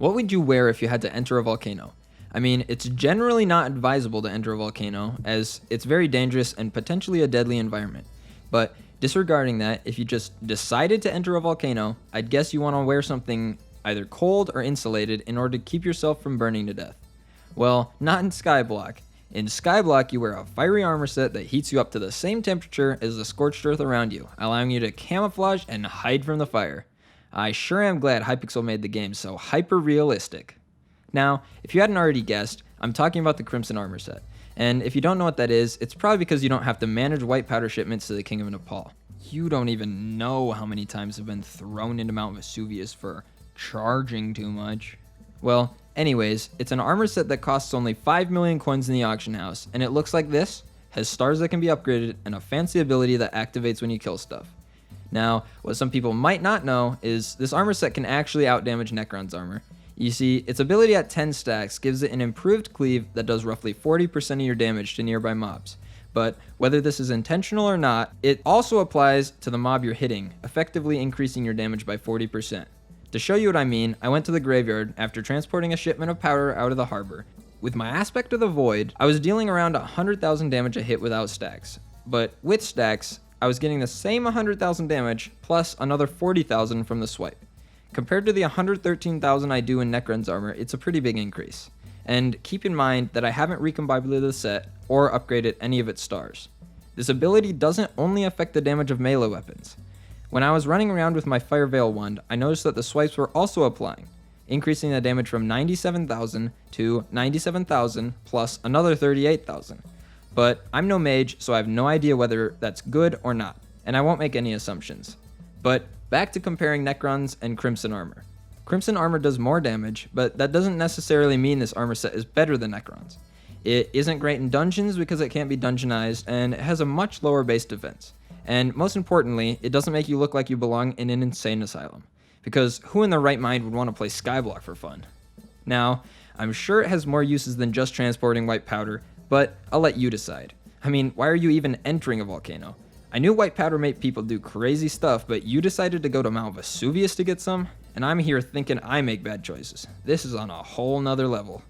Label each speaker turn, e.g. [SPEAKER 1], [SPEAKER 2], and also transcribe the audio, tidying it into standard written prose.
[SPEAKER 1] What would you wear if you had to enter a volcano? I mean, it's generally not advisable to enter a volcano, as it's very dangerous and potentially a deadly environment. But disregarding that, if you just decided to enter a volcano, I'd guess you want to wear something either cold or insulated in order to keep yourself from burning to death. Well, not in Skyblock. In Skyblock, you wear a fiery armor set that heats you up to the same temperature as the scorched earth around you, allowing you to camouflage and hide from the fire. I sure am glad Hypixel made the game so hyper-realistic. Now, if you hadn't already guessed, I'm talking about the Crimson Armor set. And if you don't know what that is, it's probably because you don't have to manage white powder shipments to the King of Nepal. You don't even know how many times have been thrown into Mount Vesuvius for charging too much. Well, anyways, it's an armor set that costs only 5 million coins in the auction house, and it looks like this, has stars that can be upgraded, and a fancy ability that activates when you kill stuff. Now, what some people might not know is this armor set can actually outdamage Necron's armor. You see, its ability at 10 stacks gives it an improved cleave that does roughly 40% of your damage to nearby mobs. But whether this is intentional or not, it also applies to the mob you're hitting, effectively increasing your damage by 40%. To show you what I mean, I went to the graveyard after transporting a shipment of powder out of the harbor. With my Aspect of the Void, I was dealing around 100,000 damage a hit without stacks. But with stacks, I was getting the same 100,000 damage plus another 40,000 from the swipe. Compared to the 113,000 I do in Necron's armor, it's a pretty big increase. And keep in mind that I haven't recombobulated the set or upgraded any of its stars. This ability doesn't only affect the damage of melee weapons. When I was running around with my Fire Veil wand, I noticed that the swipes were also applying, increasing the damage from 97,000 to 97,000 plus another 38,000. But I'm no mage, so I have no idea whether that's good or not, and I won't make any assumptions. But back to comparing Necrons and Crimson Armor. Crimson Armor does more damage, but that doesn't necessarily mean this armor set is better than Necron's. It isn't great in dungeons because it can't be dungeonized, and it has a much lower base defense. And most importantly, it doesn't make you look like you belong in an insane asylum. Because who in their right mind would want to play Skyblock for fun? Now, I'm sure it has more uses than just transporting white powder, but I'll let you decide. I mean, why are you even entering a volcano? I knew white powder made people do crazy stuff, but you decided to go to Mount Vesuvius to get some? And I'm here thinking I make bad choices. This is on a whole nother level.